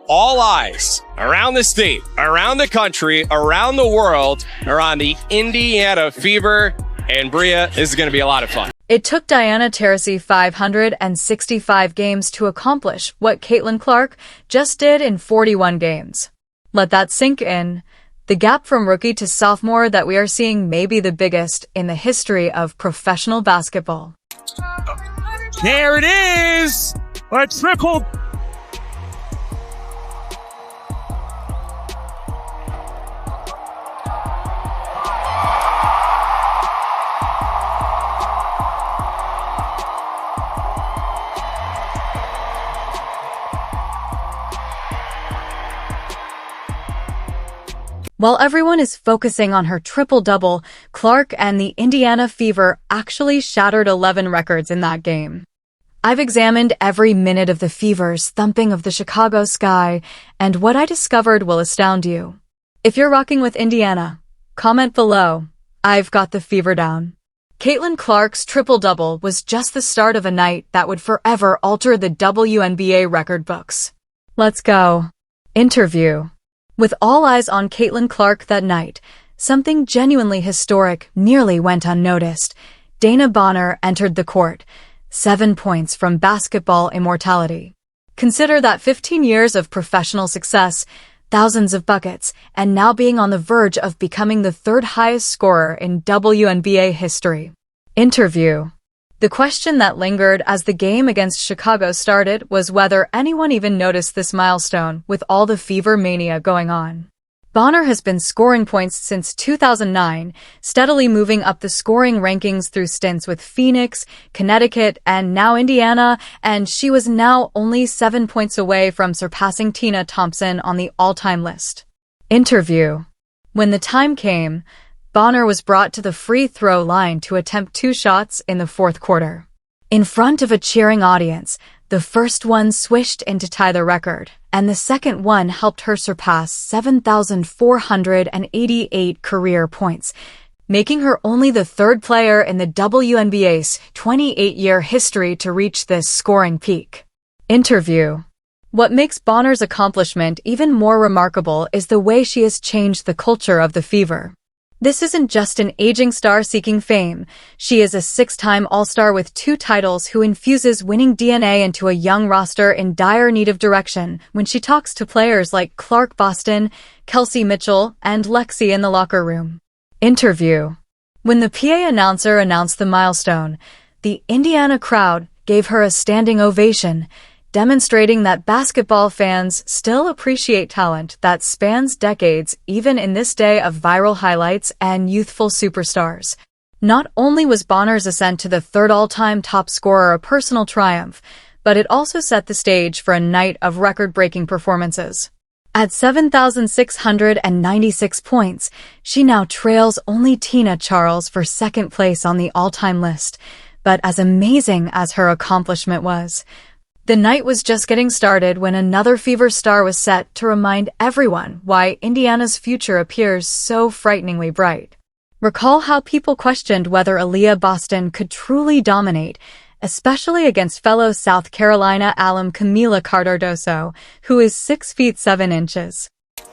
All eyes around the state, around the country, around the world are on the Indiana Fever. And Bria, this is going to be a lot of fun. It took Diana Taurasi 565 games to accomplish what Caitlin Clark just did in 41 games. Let that sink in. The gap from rookie to sophomore that we are seeing may be the biggest in the history of professional basketball. There it is! A triple. While everyone is focusing on her triple-double, Clark and the Indiana Fever actually shattered 11 records in that game. I've examined every minute of the Fever's thumping of the Chicago sky, and what I discovered will astound you. If you're rocking with Indiana, comment below. I've got the Fever down. Caitlin Clark's triple-double was just the start of a night that would forever alter the WNBA record books. Let's go. Interview. With all eyes on Caitlin Clark that night, something genuinely historic nearly went unnoticed. Dana Bonner entered the court, 7 points from basketball immortality. Consider that 15 years of professional success, thousands of buckets, and now being on the verge of becoming the third highest scorer in WNBA history. Interview. The question that lingered as the game against Chicago started was whether anyone even noticed this milestone with all the Fever mania going on. Bonner has been scoring points since 2009, steadily moving up the scoring rankings through stints with Phoenix, Connecticut, and now Indiana, and she was now only 7 points away from surpassing Tina Thompson on the all-time list. Interview. When the time came, Bonner was brought to the free throw line to attempt 2 shots in the fourth quarter. In front of a cheering audience, the first one swished in to tie the record, and the second one helped her surpass 7,488 career points, making her only the third player in the WNBA's 28-year history to reach this scoring peak. Interview. What makes Bonner's accomplishment even more remarkable is the way she has changed the culture of the Fever. This isn't just an aging star seeking fame. She is a 6-time All-Star with 2 titles who infuses winning DNA into a young roster in dire need of direction when she talks to players like Clark Boston, Kelsey Mitchell, and Lexi in the locker room. Interview. When the PA announcer announced the milestone, the Indiana crowd gave her a standing ovation, demonstrating that basketball fans still appreciate talent that spans decades even in this day of viral highlights and youthful superstars. Not only was Bonner's ascent to the third all-time top scorer a personal triumph, but it also set the stage for a night of record-breaking performances. At 7,696 points, she now trails only Tina Charles for second place on the all-time list. But as amazing as her accomplishment was, the night was just getting started when another Fever star was set to remind everyone why Indiana's future appears so frighteningly bright. Recall how people questioned whether Aaliyah Boston could truly dominate, especially against fellow South Carolina alum Camila Cardoso, who is 6 feet 7 inches.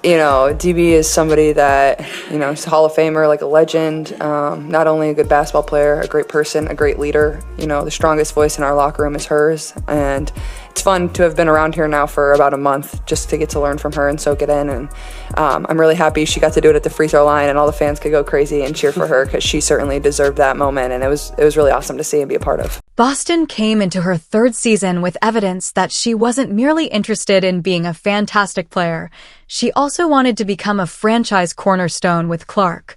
You know, DB is somebody that, he's a Hall of Famer, like a legend, not only a good basketball player, a great person, a great leader. The strongest voice in our locker room is hers, and it's fun to have been around here now for about a month just to get to learn from her and soak it in, and I'm really happy she got to do it at the free throw line and all the fans could go crazy and cheer for her because she certainly deserved that moment, and it was really awesome to see and be a part of. Boston came into her 3rd season with evidence that she wasn't merely interested in being a fantastic player. She also wanted to become a franchise cornerstone with Clark,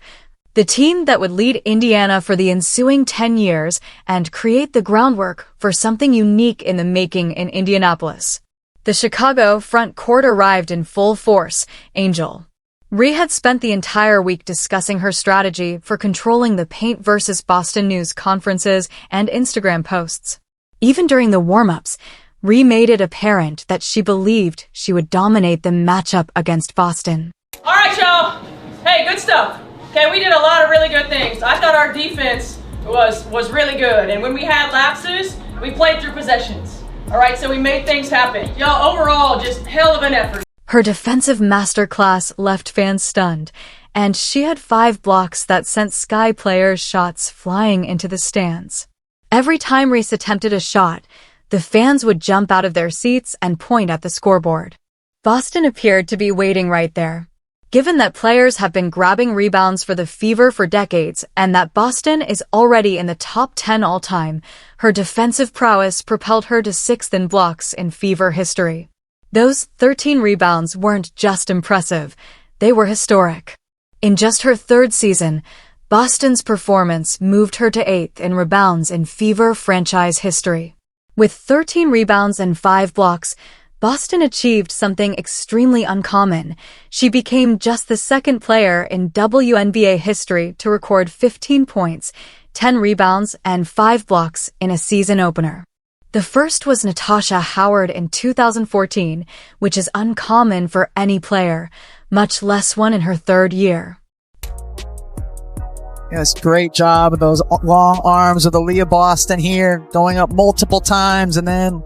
the team that would lead Indiana for the ensuing 10 years and create the groundwork for something unique in the making in Indianapolis. The Chicago front court arrived in full force. Angel Reese had spent the entire week discussing her strategy for controlling the paint versus Boston news conferences and Instagram posts. Even during the warm-ups, Reese made it apparent that she believed she would dominate the matchup against Boston. All right, y'all. Hey, good stuff. Okay, we did a lot of really good things. I thought our defense was really good, and when we had lapses, we played through possessions. All right, so we made things happen. Y'all, overall, just hell of an effort. Her defensive masterclass left fans stunned, and she had 5 blocks that sent Sky players' shots flying into the stands. Every time Reese attempted a shot, the fans would jump out of their seats and point at the scoreboard. Boston appeared to be waiting right there. Given that players have been grabbing rebounds for the Fever for decades and that Boston is already in the top 10 all-time, her defensive prowess propelled her to 6th in blocks in Fever history. Those 13 rebounds weren't just impressive, they were historic. In just her 3rd season, Boston's performance moved her to 8th in rebounds in Fever franchise history. With 13 rebounds and 5 blocks, Boston achieved something extremely uncommon. She became just the 2nd player in WNBA history to record 15 points, 10 rebounds, and 5 blocks in a season opener. The first was Natasha Howard in 2014, which is uncommon for any player, much less one in her 3rd year. Yes, great job of those long arms of the Leah Boston here, going up multiple times and then...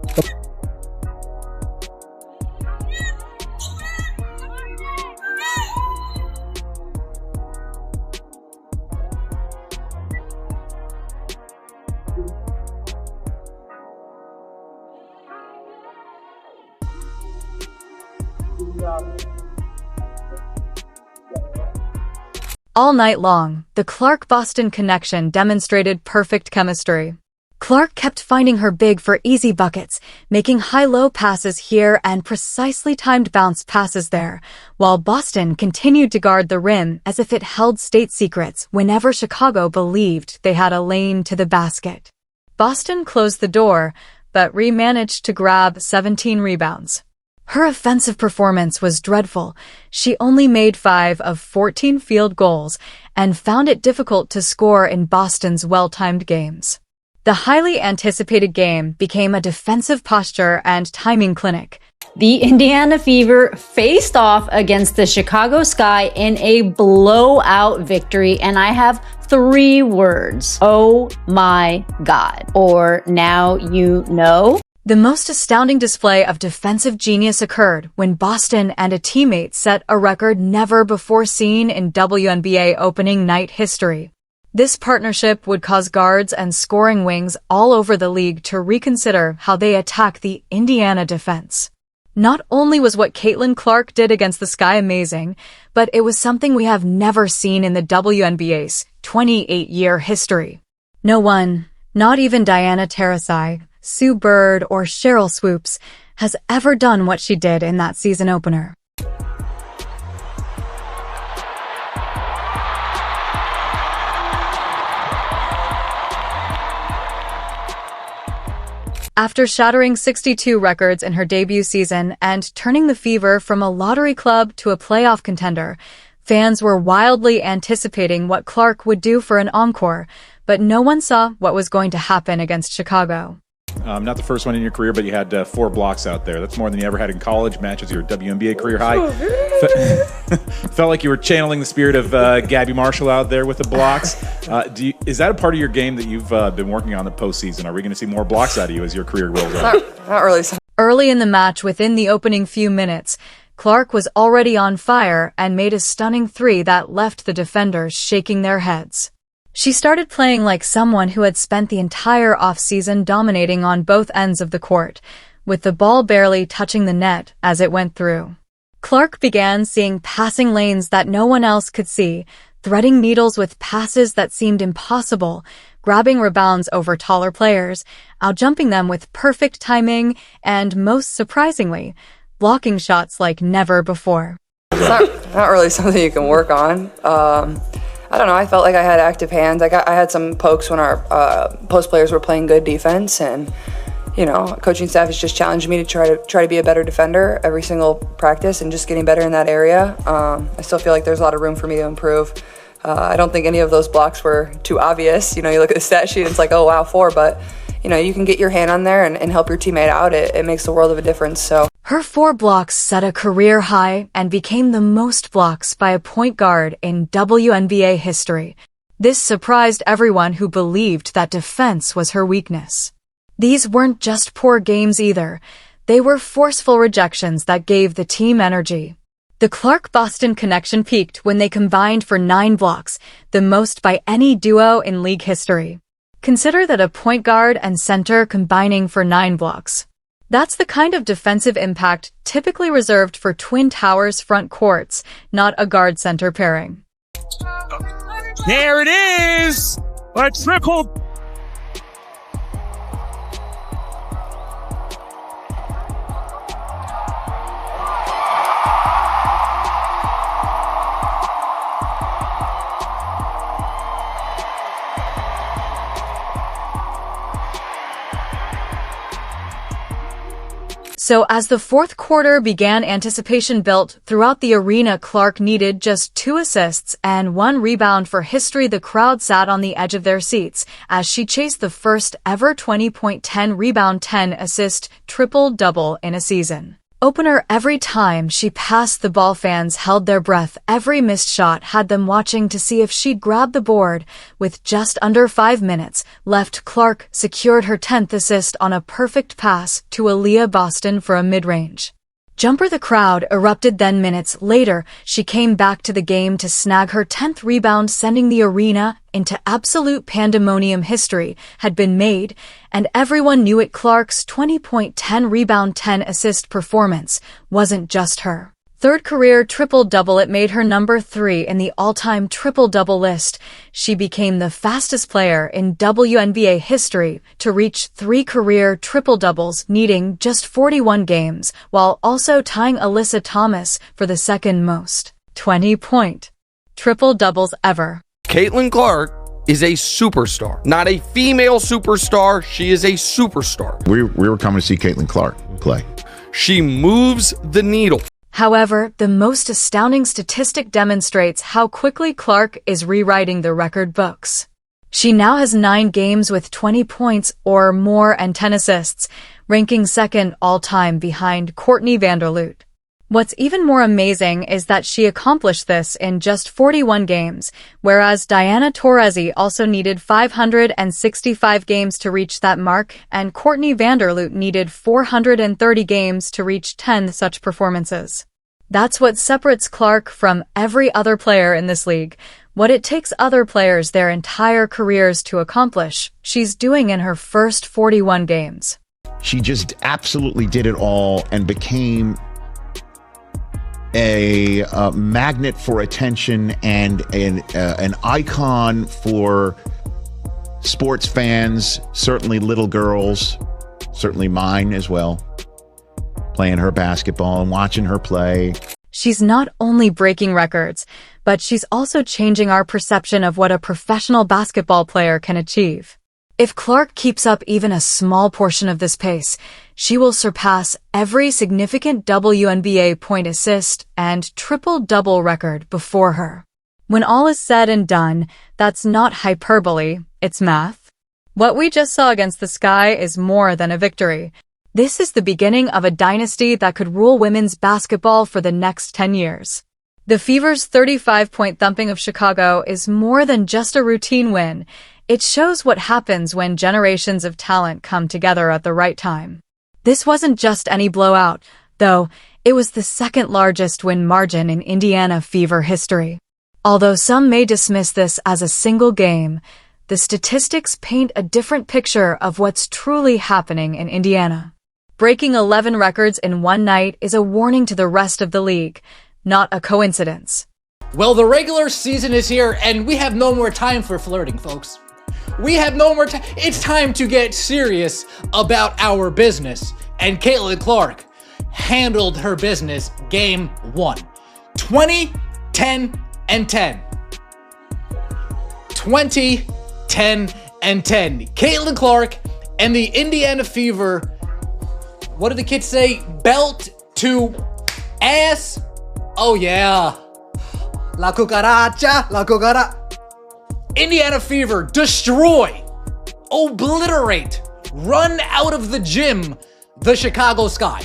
All night long, the Clark-Boston connection demonstrated perfect chemistry. Clark kept finding her big for easy buckets, making high-low passes here and precisely timed bounce passes there, while Boston continued to guard the rim as if it held state secrets whenever Chicago believed they had a lane to the basket. Boston closed the door, but managed to grab 17 rebounds. Her offensive performance was dreadful. She only made 5 of 14 field goals and found it difficult to score in Boston's well-timed games. The highly anticipated game became a defensive posture and timing clinic. The Indiana Fever faced off against the Chicago Sky in a blowout victory, and I have 3 words. Oh my God. Or now you know. The most astounding display of defensive genius occurred when Boston and a teammate set a record never before seen in WNBA opening night history. This partnership would cause guards and scoring wings all over the league to reconsider how they attack the Indiana defense. Not only was what Caitlin Clark did against the Sky amazing, but it was something we have never seen in the WNBA's 28-year history. No one, not even Diana Taurasi, Sue Bird, or Cheryl Swoops, has ever done what she did in that season opener. After shattering 62 records in her debut season and turning the Fever from a lottery club to a playoff contender, fans were wildly anticipating what Clark would do for an encore, but no one saw what was going to happen against Chicago. Not the first one in your career, but you had 4 blocks out there. That's more than you ever had in college. Matches your WNBA career high. Felt like you were channeling the spirit of Gabby Marshall out there with the blocks. Is that a part of your game that you've been working on the postseason? Are we going to see more blocks out of you as your career rolls on? Not really. Early in the match, within the opening few minutes, Clark was already on fire and made a stunning 3 that left the defenders shaking their heads. She started playing like someone who had spent the entire offseason dominating on both ends of the court, with the ball barely touching the net as it went through. Clark began seeing passing lanes that no one else could see, threading needles with passes that seemed impossible, grabbing rebounds over taller players, outjumping them with perfect timing, and most surprisingly, blocking shots like never before. It's not really something you can work on. I don't know. I felt like I had active hands. I had some pokes when our post players were playing good defense, and coaching staff has just challenged me to try to be a better defender every single practice and just getting better in that area. I still feel like there's a lot of room for me to improve. I don't think any of those blocks were too obvious. You look at the stat sheet and it's like, oh wow, 4, but you can get your hand on there and help your teammate out. It makes the world of a difference. So her 4 blocks set a career high and became the most blocks by a point guard in WNBA history. This surprised everyone who believed that defense was her weakness. These weren't just poor games either. They were forceful rejections that gave the team energy. The Clark-Boston connection peaked when they combined for 9 blocks, the most by any duo in league history. Consider that a point guard and center combining for 9 blocks. That's the kind of defensive impact typically reserved for Twin Towers front courts, not a guard-center pairing. There it is! A triple. So as the fourth quarter began, anticipation built throughout the arena. Clark needed just 2 assists and 1 rebound for history. The crowd sat on the edge of their seats as she chased the first ever 20-point, 10-rebound, 10-assist triple-double in a season opener. Every time she passed the ball, fans held their breath. Every missed shot had them watching to see if she'd grab the board. With just under 5 minutes left, Clark secured her 10th assist on a perfect pass to Aaliyah Boston for a mid-range jumper. The crowd erupted. Then minutes later, she came back to the game to snag her 10th rebound, sending the arena into absolute pandemonium. History had been made, and everyone knew it. Clark's 20-point, 10-rebound, 10-assist performance wasn't just her 3rd career triple-double. It made her number 3 in the all-time triple-double list. She became the fastest player in WNBA history to reach 3 career triple-doubles, needing just 41 games, while also tying Alyssa Thomas for the 2nd most 20-point triple-doubles ever. Caitlin Clark is a superstar. Not a female superstar, she is a superstar. We were coming to see Caitlin Clark play. She moves the needle. However, the most astounding statistic demonstrates how quickly Clark is rewriting the record books. She now has 9 games with 20 points or more and 10 assists, ranking 2nd all-time behind Courtney Vanderloot. What's even more amazing is that she accomplished this in just 41 games, whereas Diana Taurasi also needed 565 games to reach that mark, and Courtney Vanderloot needed 430 games to reach 10 such performances. That's what separates Clark from every other player in this league. What it takes other players their entire careers to accomplish, she's doing in her first 41 games. She just absolutely did it all and became a magnet for attention and an icon for sports fans, certainly little girls, certainly mine as well, playing her basketball and watching her play. She's not only breaking records, but she's also changing our perception of what a professional basketball player can achieve. If Clark keeps up even a small portion of this pace, she will surpass every significant WNBA point, assist, and triple-double record before her. When all is said and done, that's not hyperbole, it's math. What we just saw against the Sky is more than a victory. This is the beginning of a dynasty that could rule women's basketball for the next 10 years. The Fever's 35-point thumping of Chicago is more than just a routine win. It shows what happens when generations of talent come together at the right time. This wasn't just any blowout, though. It was the 2nd largest win margin in Indiana Fever history. Although some may dismiss this as a single game, the statistics paint a different picture of what's truly happening in Indiana. Breaking 11 records in one night is a warning to the rest of the league, not a coincidence. Well, the regular season is here, and we have no more time for flirting, folks. We have no more time. It's time to get serious about our business. And Caitlin Clark handled her business game 1. 20, 10, and 10. 20, 10, and 10. Caitlin Clark and the Indiana Fever, what do the kids say? Belt to ass. Oh yeah. La cucaracha, la cucaracha. Indiana Fever destroy, obliterate, run out of the gym the Chicago Sky.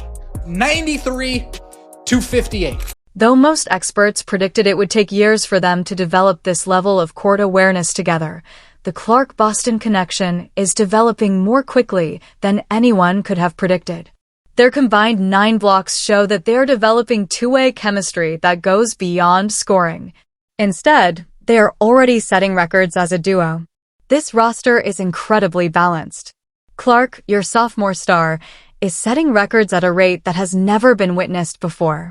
93-58. Though most experts predicted it would take years for them to develop this level of court awareness together, the Clark-Boston connection is developing more quickly than anyone could have predicted. Their combined 9 blocks show that they're developing two-way chemistry that goes beyond scoring. Instead, they are already setting records as a duo. This roster is incredibly balanced. Clark, your sophomore star, is setting records at a rate that has never been witnessed before.